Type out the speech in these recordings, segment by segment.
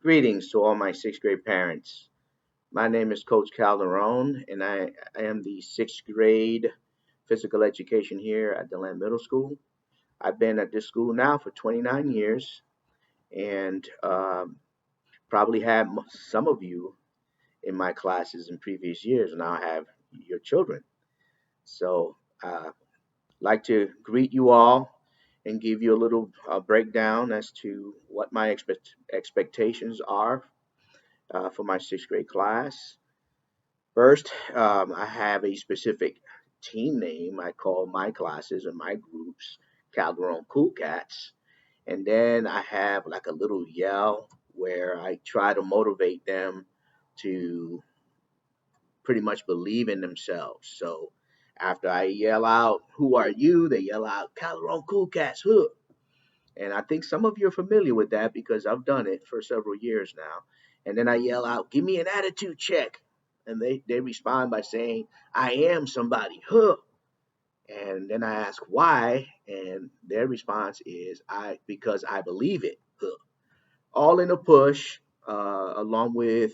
Greetings to all my sixth grade parents. My name is Coach Calderone, and I am the sixth grade physical education here at DeLand Middle School. I've been at this school now for 29 years, and probably had some of you in my classes in previous years. Now I have your children. So, like to greet you all and give you a little breakdown as to what my expectations are for my sixth grade class. First, I have a specific team name I call my classes and my groups Calderone Cool Cats. And then I have like a little yell where I try to motivate them to pretty much believe in themselves. So after I yell out, "Who are you?" they yell out, "Calderone Cool Cats, huh?" And I think some of you are familiar with that because I've done it for several years now. And then I yell out, "Give me an attitude check." And they respond by saying, "I am somebody, huh?" And then I ask why, and their response is, "I because I believe it, huh?" All in a push, along with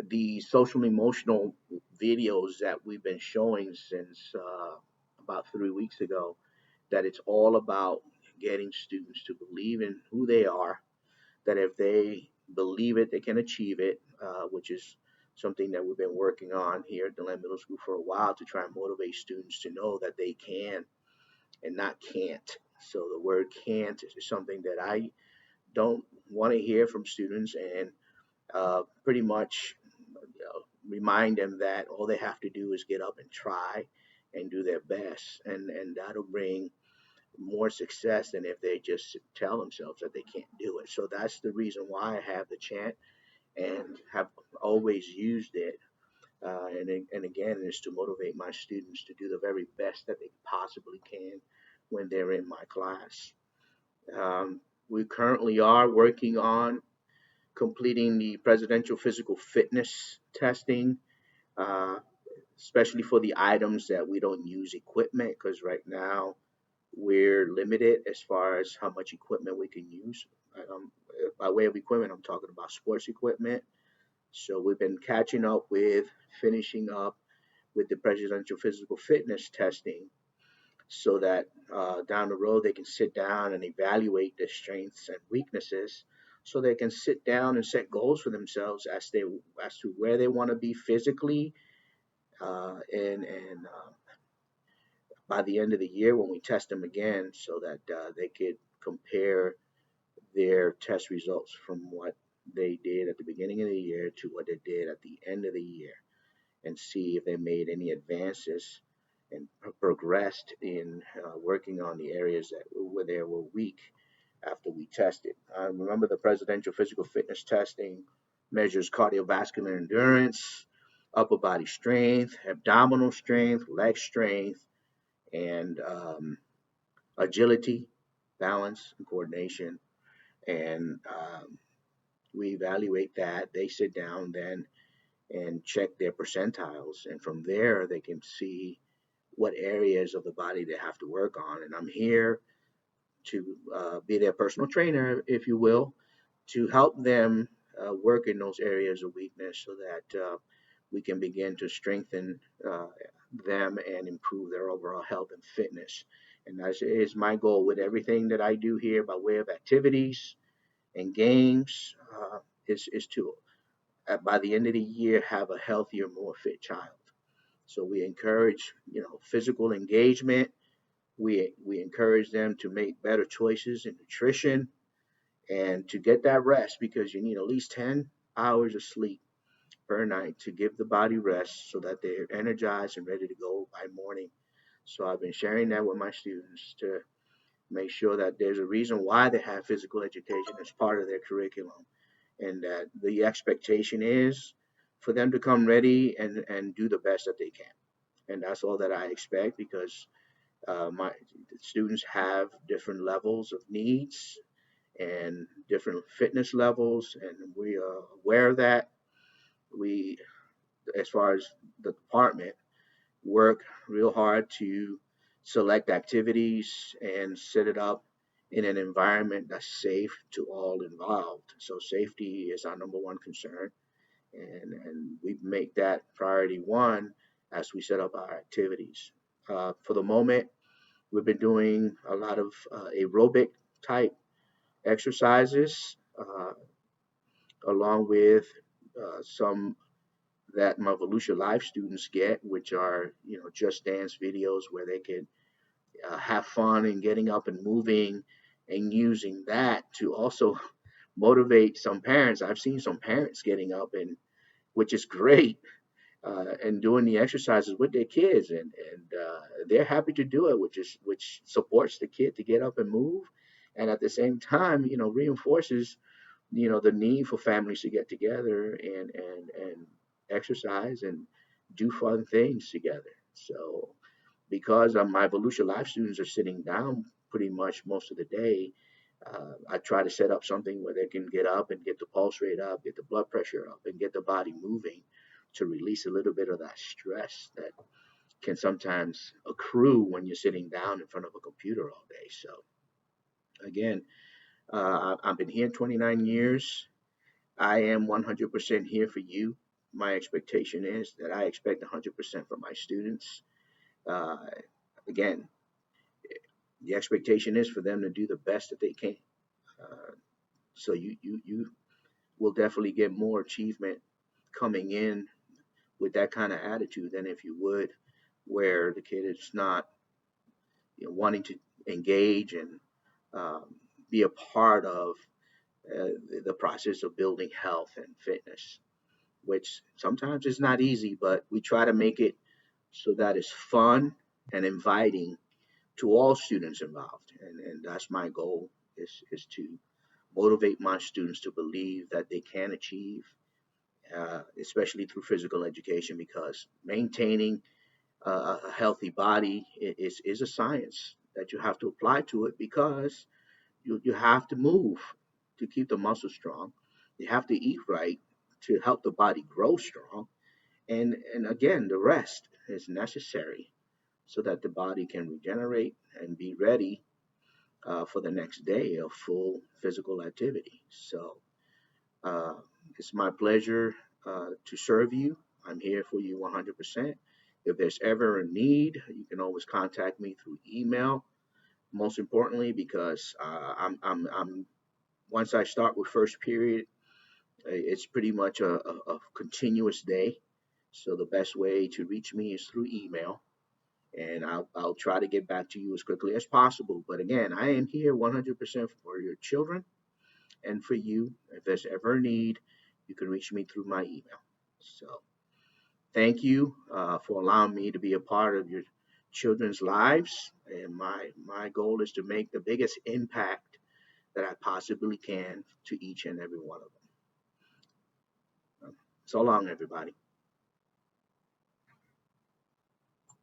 the social emotional videos that we've been showing since about 3 weeks ago, that it's all about getting students to believe in who they are, that if they believe it, they can achieve it, which is something that we've been working on here at DeLand Middle School for a while to try and motivate students to know that they can and not can't. So the word can't is something that I don't want to hear from students, and pretty much remind them that all they have to do is get up and try and do their best, and that'll bring more success than if they just tell themselves that they can't do it. So that's the reason why I have the chant and have always used it. And again, is to motivate my students to do the very best that they possibly can when they're in my class. We currently are working on completing the presidential physical fitness testing, uh, especially for the items that we don't use equipment, because right now we're limited as far as how much equipment we can use. Um, by way of equipment, I'm talking about sports equipment. So we've been catching up with finishing up with the presidential physical fitness testing so that down the road they can sit down and evaluate their strengths and weaknesses so they can sit down and set goals for themselves as to where they want to be physically and by the end of the year when we test them again so that they could compare their test results from what they did at the beginning of the year to what they did at the end of the year and see if they made any advances and progressed in working on the areas that where they were weak after we tested. Remember, the presidential physical fitness testing measures cardiovascular endurance, upper body strength, abdominal strength, leg strength, and agility, balance, and coordination. And we evaluate that. They sit down then and check their percentiles. And from there, they can see what areas of the body they have to work on. And I'm here to be their personal trainer, if you will, to help them work in those areas of weakness so that we can begin to strengthen them and improve their overall health and fitness. And that is my goal with everything that I do here by way of activities and games, is to, by the end of the year, have a healthier, more fit child. So we encourage, physical engagement. We encourage them to make better choices in nutrition and to get that rest because you need at least 10 hours of sleep per night to give the body rest so that they're energized and ready to go by morning. So I've been sharing that with my students to make sure that there's a reason why they have physical education as part of their curriculum and that the expectation is for them to come ready and do the best that they can. And that's all that I expect because my students have different levels of needs and different fitness levels, and we are aware of that. We, as far as the department, work real hard to select activities and set it up in an environment that's safe to all involved. So safety is our number one concern, and we make that priority one as we set up our activities. For the moment, we've been doing a lot of aerobic type exercises, along with some that my Volusia Live students get, which are just dance videos where they can have fun and getting up and moving, and using that to also motivate some parents. I've seen some parents getting up, and which is great, and doing the exercises with their kids, and they're happy to do it, which supports the kid to get up and move, and at the same time, reinforces the need for families to get together and exercise and do fun things together. So because my Volusia Live students are sitting down pretty much most of the day, I try to set up something where they can get up and get the pulse rate up, get the blood pressure up, and get the body moving to release a little bit of that stress that can sometimes accrue when you're sitting down in front of a computer all day. So again, I've been here 29 years. I am 100% here for you. My expectation is that I expect 100% from my students. Uh, Again, the expectation is for them to do the best that they can. Uh, so you will definitely get more achievement coming in with that kind of attitude than if you would where the kid is not wanting to engage and um, be a part of uh, the process of building health and fitness, which sometimes is not easy, but we try to make it so that it's fun and inviting to all students involved. And that's my goal is to motivate my students to believe that they can achieve, especially through physical education, because maintaining a healthy body is a science that you have to apply to it, because you have to move to keep the muscle strong. You have to eat right to help the body grow strong. And again, the rest is necessary so that the body can regenerate and be ready for the next day of full physical activity. So uh, it's my pleasure to serve you. I'm here for you 100%. If there's ever a need, you can always contact me through email. Most importantly, because I'm once I start with first period, it's pretty much a continuous day. So the best way to reach me is through email, and I'll try to get back to you as quickly as possible. But again, I am here 100% for your children and for you. If there's ever a need, you can reach me through my email. So thank you for allowing me to be a part of your children's lives. And my goal is to make the biggest impact that I possibly can to each and every one of them. So long, everybody.